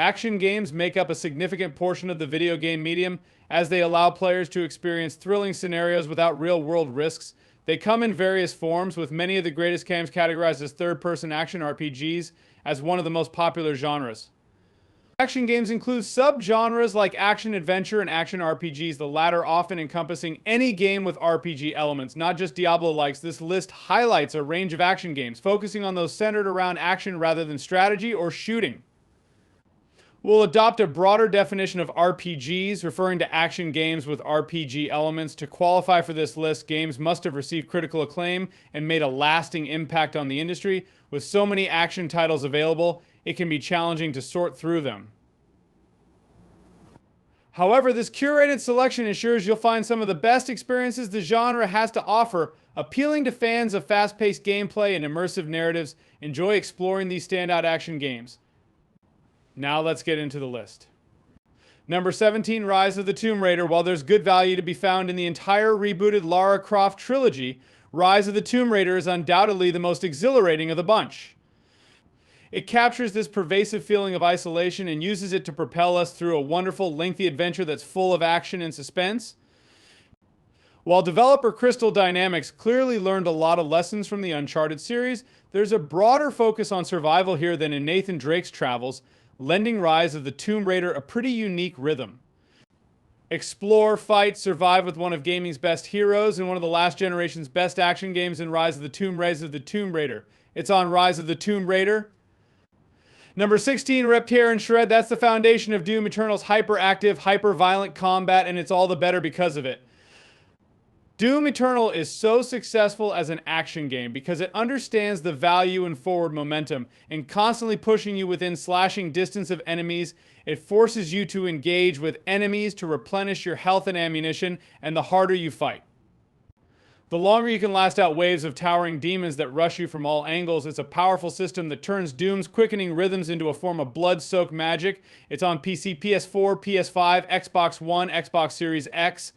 Action games make up a significant portion of the video game medium as they allow players to experience thrilling scenarios without real-world risks. They come in various forms, with many of the greatest games categorized as third-person action RPGs as one of the most popular genres. Action games include subgenres like action-adventure and action RPGs, the latter often encompassing any game with RPG elements, not just Diablo-likes. This list highlights a range of action games, focusing on those centered around action rather than strategy or shooting. We'll adopt a broader definition of RPGs, referring to action games with RPG elements. To qualify for this list, games must have received critical acclaim and made a lasting impact on the industry. With so many action titles available, it can be challenging to sort through them. However, this curated selection ensures you'll find some of the best experiences the genre has to offer, appealing to fans of fast-paced gameplay and immersive narratives. Enjoy exploring these standout action games. Now let's get into the list. Number 17, Rise of the Tomb Raider. While there's good value to be found in the entire rebooted Lara Croft trilogy, Rise of the Tomb Raider is undoubtedly the most exhilarating of the bunch. It captures this pervasive feeling of isolation and uses it to propel us through a wonderful, lengthy adventure that's full of action and suspense. While developer Crystal Dynamics clearly learned a lot of lessons from the Uncharted series, there's a broader focus on survival here than in Nathan Drake's travels, lending Rise of the Tomb Raider a pretty unique rhythm. Explore, fight, survive with one of gaming's best heroes and one of the last generation's best action games in Rise of the Tomb Raider. It's on Rise of the Tomb Raider. Number 16, Rip, Tear, and Shred. That's the foundation of Doom Eternal's hyperactive, hyper-violent combat, and it's all the better because of it. Doom Eternal is so successful as an action game because it understands the value in forward momentum and constantly pushing you within slashing distance of enemies. It forces you to engage with enemies to replenish your health and ammunition, and the harder you fight, the longer you can last out waves of towering demons that rush you from all angles. It's a powerful system that turns Doom's quickening rhythms into a form of blood-soaked magic. It's on PC, PS4, PS5, Xbox One, Xbox Series X.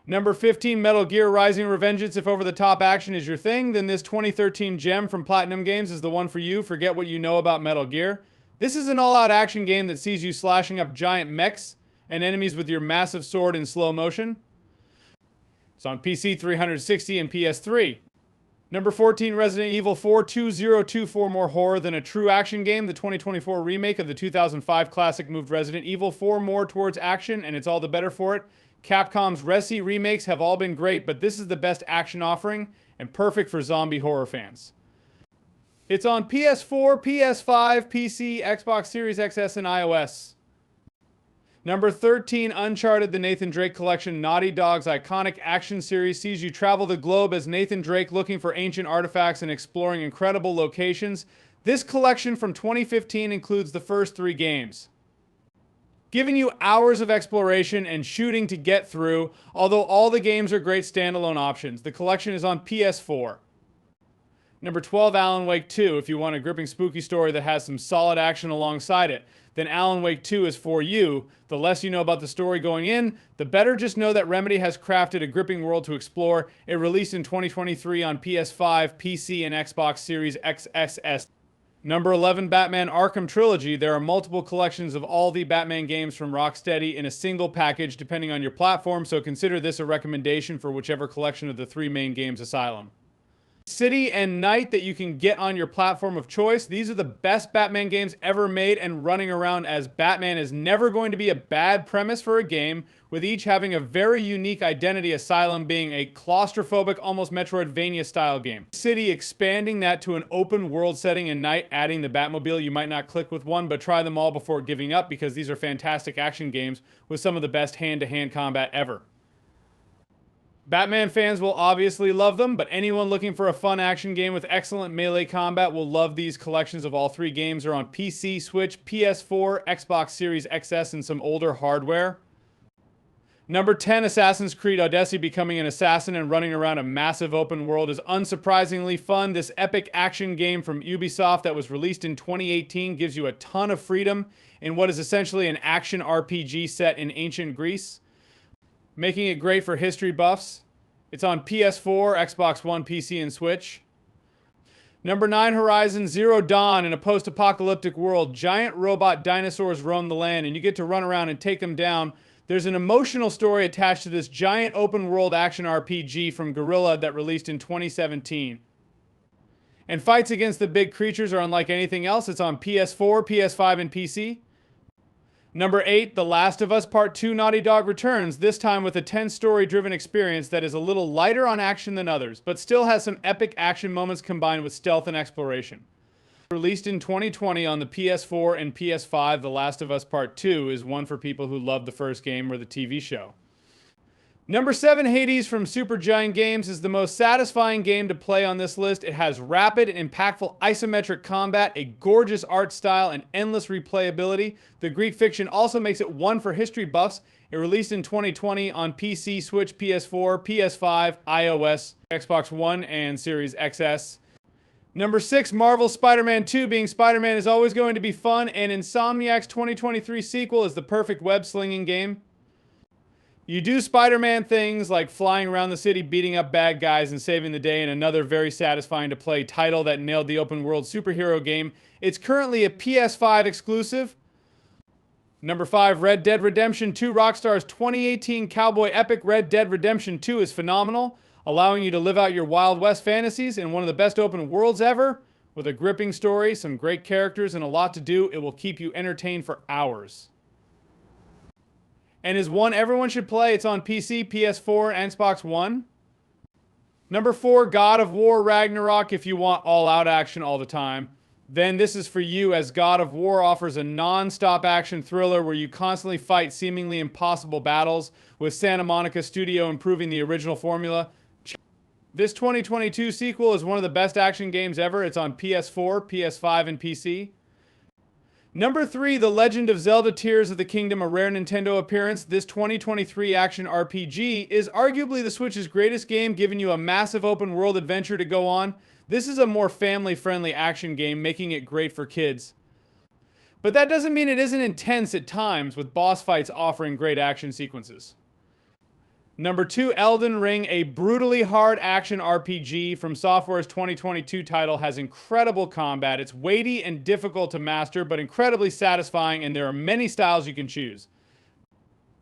Number 15, Metal Gear Rising: Revengeance. If over-the-top action is your thing, then this 2013 gem from Platinum Games is the one for you. Forget what you know about Metal Gear. This is an all-out action game that sees you slashing up giant mechs and enemies with your massive sword in slow motion. It's on PC, 360, and PS3. Number 14, Resident Evil 4 2024. More horror than a true action game. The 2024 remake of the 2005 classic moved Resident Evil 4 more towards action, and it's all the better for it. Capcom's Resi remakes have all been great, but this is the best action offering and perfect for zombie horror fans. It's on PS4, PS5, PC, Xbox Series XS, and iOS. Number 13, Uncharted: The Nathan Drake Collection. Naughty Dog's iconic action series sees you travel the globe as Nathan Drake, looking for ancient artifacts and exploring incredible locations. This collection from 2015 includes the first 3 games, giving you hours of exploration and shooting to get through. Although all the games are great standalone options, the collection is on PS4. Number 12, Alan Wake 2. If you want a gripping, spooky story that has some solid action alongside it, then Alan Wake 2 is for you. The less you know about the story going in, the better. Just know that Remedy has crafted a gripping world to explore. It released in 2023 on PS5, PC, and Xbox Series XS. Number 11, Batman Arkham Trilogy. There are multiple collections of all the Batman games from Rocksteady in a single package depending on your platform, so consider this a recommendation for whichever collection of the 3 main games Asylum, City, and Night that you can get on your platform of choice. These are the best Batman games ever made, and running around as Batman is never going to be a bad premise for a game, with each having a very unique identity. Asylum being a claustrophobic, almost Metroidvania style game. City expanding that to an open world setting, and Night adding the Batmobile. You might not click with one, but try them all before giving up, because these are fantastic action games with some of the best hand-to-hand combat ever. Batman fans will obviously love them, but anyone looking for a fun action game with excellent melee combat will love these collections of all 3 games. Are on PC, Switch, PS4, Xbox Series XS, and some older hardware. Number 10, Assassin's Creed Odyssey. Becoming an assassin and running around a massive open world is unsurprisingly fun. This epic action game from Ubisoft that was released in 2018 gives you a ton of freedom in what is essentially an action RPG set in ancient Greece, making it great for history buffs. It's on PS4, Xbox One, PC, and Switch. Number 9, Horizon Zero Dawn. In a post-apocalyptic world, giant robot dinosaurs roam the land, and you get to run around and take them down. There's an emotional story attached to this giant open-world action RPG from Guerrilla that released in 2017. And fights against the big creatures are unlike anything else. It's on PS4, PS5, and PC. Number 8, The Last of Us Part 2 Naughty Dog returns, this time with a 10-story driven experience that is a little lighter on action than others, but still has some epic action moments combined with stealth and exploration. Released in 2020 on the PS4 and PS5, The Last of Us Part 2 is one for people who love the first game or the TV show. Number 7, Hades from Supergiant Games is the most satisfying game to play on this list. It has rapid and impactful isometric combat, a gorgeous art style, and endless replayability. The Greek fiction also makes it one for history buffs. It released in 2020 on PC, Switch, PS4, PS5, iOS, Xbox One, and Series XS. Number 6, Marvel Spider-Man 2. Being Spider-Man is always going to be fun, and Insomniac's 2023 sequel is the perfect web-slinging game. You do Spider-Man things like flying around the city, beating up bad guys, and saving the day in another very satisfying to play title that nailed the open world superhero game. It's currently a PS5 exclusive. Number 5, Red Dead Redemption 2. Rockstar's 2018 cowboy epic Red Dead Redemption 2 is phenomenal, allowing you to live out your Wild West fantasies in one of the best open worlds ever. With a gripping story, some great characters, and a lot to do, it will keep you entertained for hours. And is one everyone should play. It's on PC, PS4, and Xbox One. Number 4, God of War Ragnarok. If you want all-out action all the time, then this is for you, as God of War offers a non-stop action thriller where you constantly fight seemingly impossible battles, with Santa Monica Studio improving the original formula. This 2022 sequel is one of the best action games ever. It's on PS4, PS5, and PC. Number 3, The Legend of Zelda Tears of the Kingdom, a rare Nintendo appearance. This 2023 action RPG is arguably the Switch's greatest game, giving you a massive open world adventure to go on. This is a more family-friendly action game, making it great for kids. But that doesn't mean it isn't intense at times, with boss fights offering great action sequences. Number 2, Elden Ring, a brutally hard action RPG from Software's 2022 title, has incredible combat. It's weighty and difficult to master, but incredibly satisfying, and there are many styles you can choose.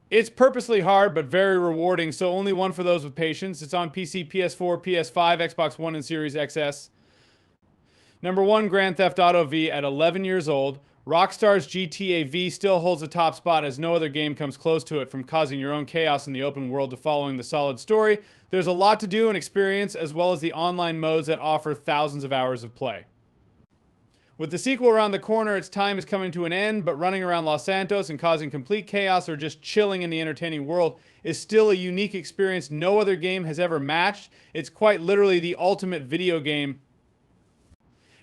It's purposely hard, but very rewarding, so only one for those with patience. It's on PC, PS4, PS5, Xbox One, and Series XS. Number 1, Grand Theft Auto V. At 11 years old, Rockstar's GTA V still holds the top spot, as no other game comes close to it, from causing your own chaos in the open world to following the solid story. There's a lot to do and experience, as well as the online modes that offer thousands of hours of play. With the sequel around the corner, its time is coming to an end, but running around Los Santos and causing complete chaos or just chilling in the entertaining world is still a unique experience no other game has ever matched. It's quite literally the ultimate video game,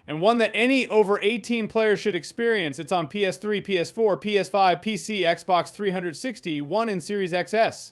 and one that any over 18 players should experience. It's on PS3, PS4, PS5, PC, Xbox 360, One, and Series XS.